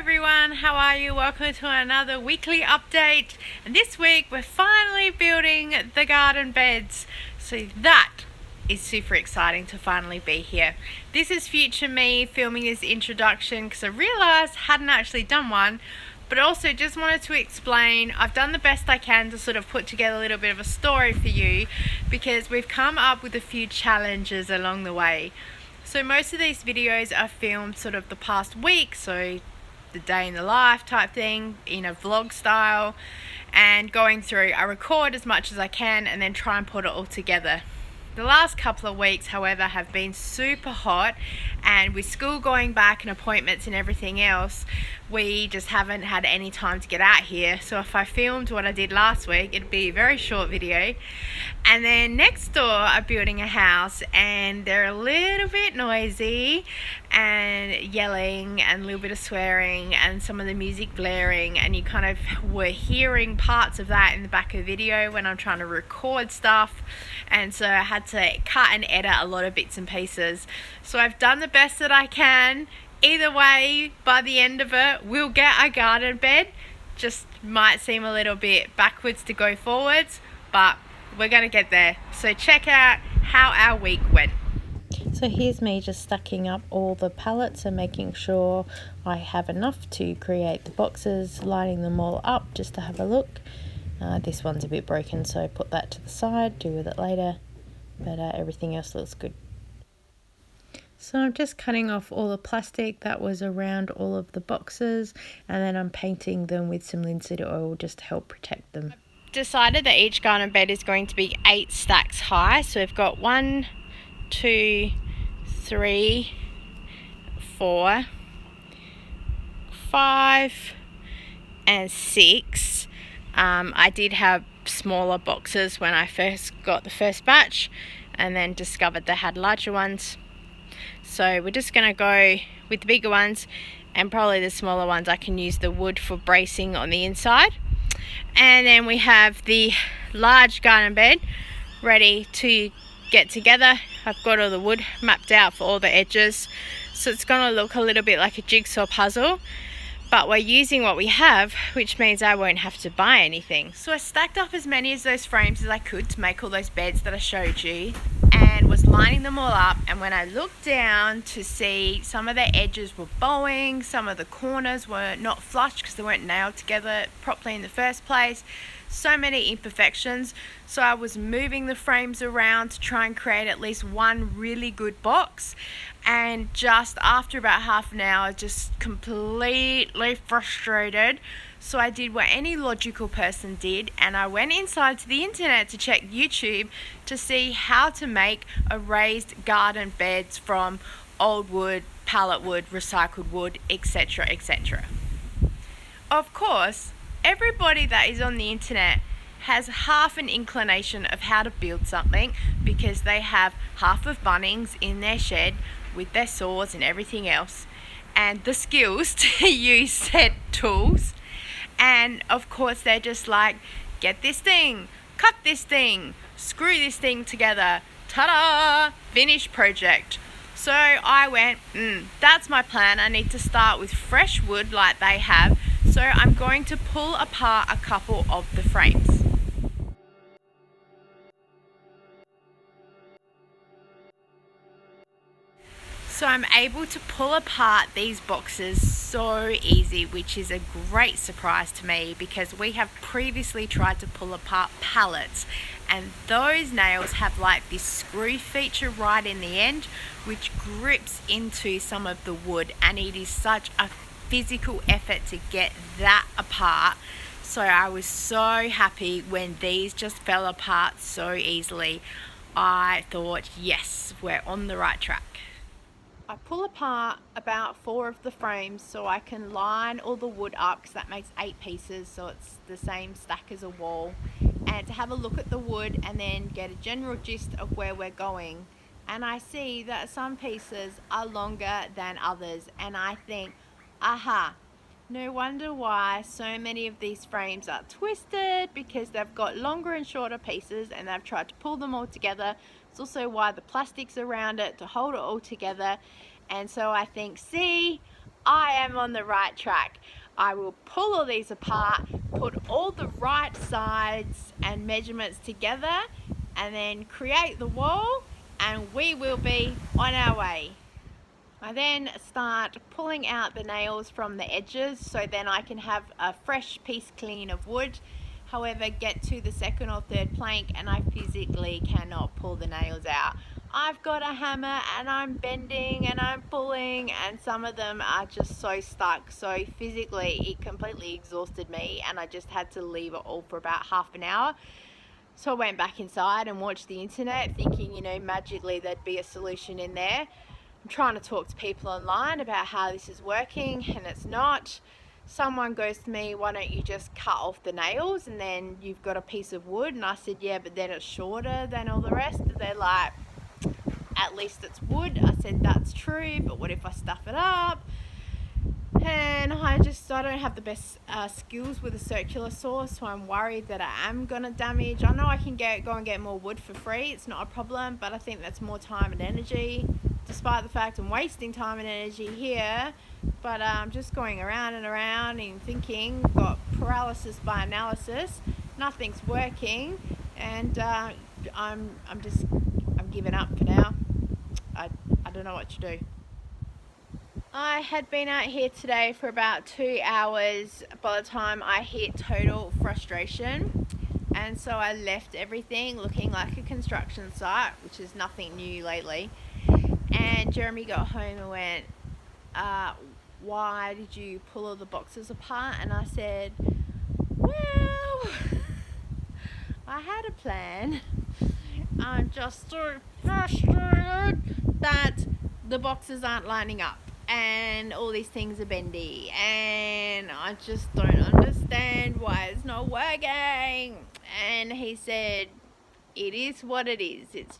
everyone, how are you? Welcome to another weekly update, and this week we're finally building the garden beds, so that is super exciting to finally be here. This is future me filming this introduction because I realised I hadn't actually done one, but also just wanted to explain I've done the best I can to sort of put together a little bit of a story for you because we've come up with a few challenges along the way. So most of these videos are filmed sort of the past week, so the day in the life type thing in a vlog style, and going through, I record as much as I can and then try and put it all together. The last couple of weeks, however, have been super hot, and with school going back and appointments and everything else, we just haven't had any time to get out here. So if I filmed what I did last week, it'd be a very short video. And then next door are building a house, and they're a little bit noisy and yelling and a little bit of swearing and some of the music blaring, and you kind of were hearing parts of that in the back of the video when I'm trying to record stuff. And so I had to cut and edit a lot of bits and pieces. So I've done the best that I can. Either way, by the end of it, we'll get a garden bed. Just might seem a little bit backwards to go forwards, but we're going to get there. So check out how our week went. So here's me just stacking up all the pallets and making sure I have enough to create the boxes, lining them all up just to have a look. This one's a bit broken, so I put that to the side, do with it later, but everything else looks good. So I'm just cutting off all the plastic that was around all of the boxes, and then I'm painting them with some linseed oil just to help protect them. I've decided that each garden bed is going to be 8 stacks high, so we've got 1, 2, 3, 4, 5 and 6. I did have smaller boxes when I first got the first batch, and then discovered they had larger ones. So we're just going to go with the bigger ones, and probably the smaller ones I can use the wood for bracing on the inside. And then we have the large garden bed ready to get together. I've got all the wood mapped out for all the edges, so it's going to look a little bit like a jigsaw puzzle, but we're using what we have, which means I won't have to buy anything. So I stacked up as many of those frames as I could to make all those beds that I showed you, and was lining them all up. And when I looked down to see, some of the edges were bowing, some of the corners were not flush because they weren't nailed together properly in the first place. So many imperfections. So I was moving the frames around to try and create at least one really good box, and just after about half an hour, just completely frustrated. So I did what any logical person did, and I went inside to the internet to check YouTube to see how to make a raised garden beds from old wood, pallet wood, recycled wood, etc, etc. Of course, everybody that is on the internet has half an inclination of how to build something because they have half of Bunnings in their shed with their saws and everything else, and the skills to use said tools. And of course they're just like, get this thing, cut this thing, screw this thing together, ta-da, finished project. So I went, that's my plan. I need to start with fresh wood like they have. So I'm going to pull apart a couple of the frames. So I'm able to pull apart these boxes so easy, which is a great surprise to me because we have previously tried to pull apart pallets, and those nails have like this screw feature right in the end which grips into some of the wood, and it is such a physical effort to get that apart. So I was so happy when these just fell apart so easily. I thought, yes, we're on the right track. I pull apart about 4 of the frames so I can line all the wood up, because that makes 8 pieces, so it's the same stack as a wall, and to have a look at the wood and then get a general gist of where we're going. And I see that some pieces are longer than others, and I think, aha, no wonder why so many of these frames are twisted, because they've got longer and shorter pieces and they've tried to pull them all together. It's also why the plastic's around it to hold it all together. And so I think, see, I am on the right track. I will pull all these apart, put all the right sides and measurements together, and then create the wall, and we will be on our way. I then start pulling out the nails from the edges so then I can have a fresh piece clean of wood. However, get to the second or third plank and I physically cannot pull the nails out. I've got a hammer and I'm bending and I'm pulling, and some of them are just so stuck. So physically it completely exhausted me and I just had to leave it all for about half an hour. So I went back inside and watched the internet thinking, you know, magically there'd be a solution in there. I'm trying to talk to people online about how this is working and it's not. Someone goes to me, why don't you just cut off the nails and then you've got a piece of wood? And I said, yeah, but then it's shorter than all the rest. They're like, at least it's wood. I said, that's true, but what if I stuff it up? And I don't have the best skills with a circular saw, so I'm worried that I am going to damage. I know I can go and get more wood for free, it's not a problem, but I think that's more time and energy, despite the fact I'm wasting time and energy here. But I'm just going around and around and thinking, got paralysis by analysis, nothing's working, and I'm giving up for now. I don't know what to do. I had been out here today for about 2 hours by the time I hit total frustration, and so I left everything looking like a construction site, which is nothing new lately. And Jeremy got home and went, why did you pull all the boxes apart? And I said, well, I had a plan. I'm just so frustrated that the boxes aren't lining up and all these things are bendy and I just don't understand why it's not working. And he said, it is what it is. It's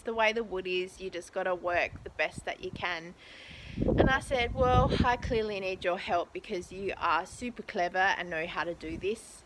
the way the wood is. You just got to work the best that you can. And I said, well, I clearly need your help because you are super clever and know how to do this.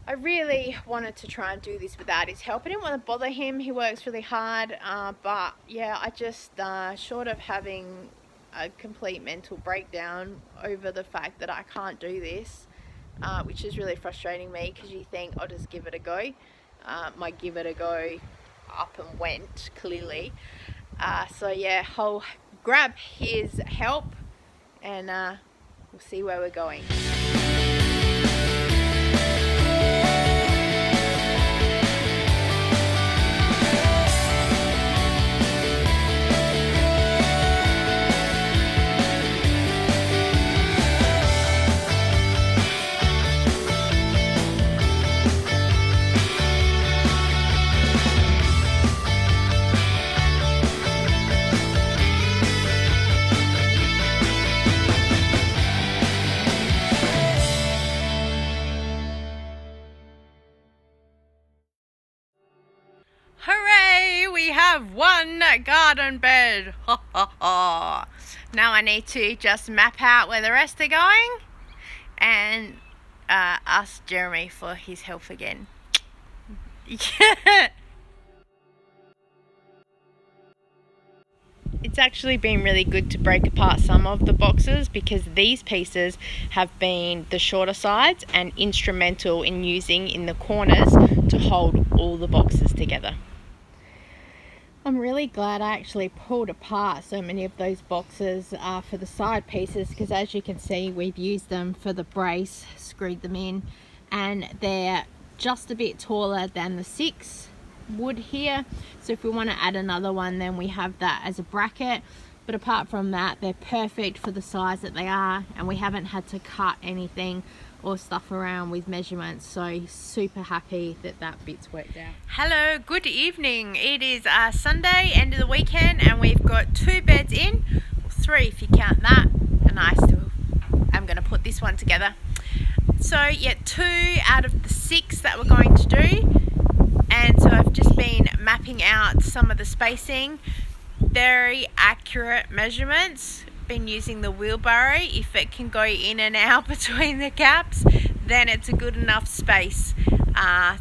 I really wanted to try and do this without his help. I didn't want to bother him. He works really hard. But yeah, I just, short of having a complete mental breakdown over the fact that I can't do this, which is really frustrating me because you think I'll just give it a go. My give it a go up and went, clearly. So yeah, I'll grab his help and we'll see where we're going. Hooray! We have one garden bed. Ha ha ha. Now I need to just map out where the rest are going and ask Jeremy for his help again. It's actually been really good to break apart some of the boxes because these pieces have been the shorter sides and instrumental in using in the corners to hold all the boxes together. I'm really glad I actually pulled apart so many of those boxes for the side pieces because as you can see we've used them for the brace, screwed them in, and they're just a bit taller than the 6 wood here. So if we want to add another one then we have that as a bracket, but apart from that they're perfect for the size that they are and we haven't had to cut anything or stuff around with measurements, so super happy that that bit's worked out. Hello, good evening. It is Sunday, end of the weekend, and we've got 2 beds in, or 3 if you count that, and I still am going to put this one together. So yeah, 2 out of the 6 that we're going to do, and so I've just been mapping out some of the spacing, very accurate measurements. Been using the wheelbarrow. If it can go in and out between the gaps, then it's a good enough space.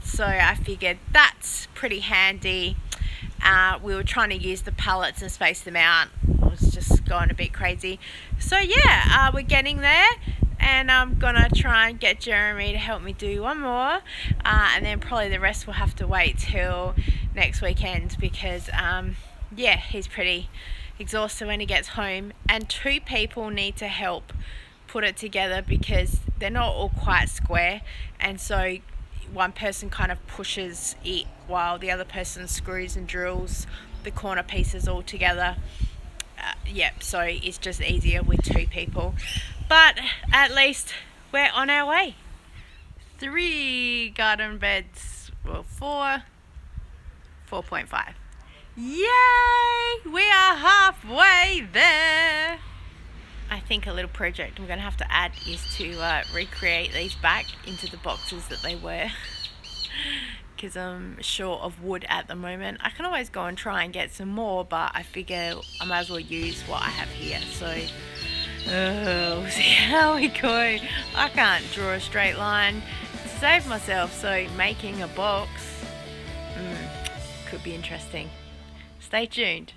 So I figured that's pretty handy. We were trying to use the pallets and space them out. It was just going a bit crazy. So yeah, we're getting there, and I'm gonna try and get Jeremy to help me do one more, and then probably the rest will have to wait till next weekend, because yeah, he's pretty exhausted when he gets home, and 2 people need to help put it together because they're not all quite square, and so one person kind of pushes it while the other person screws and drills the corner pieces all together. So it's just easier with 2 people, but at least we're on our way. 3 garden beds, well, 4.5. Yay, we are halfway there. I think a little project I'm going to have to add is to recreate these back into the boxes that they were, because I'm short of wood at the moment. I can always go and try and get some more, but I figure I might as well use what I have here. So we'll see how we go. I can't draw a straight line to save myself, so making a box could be interesting. Stay tuned.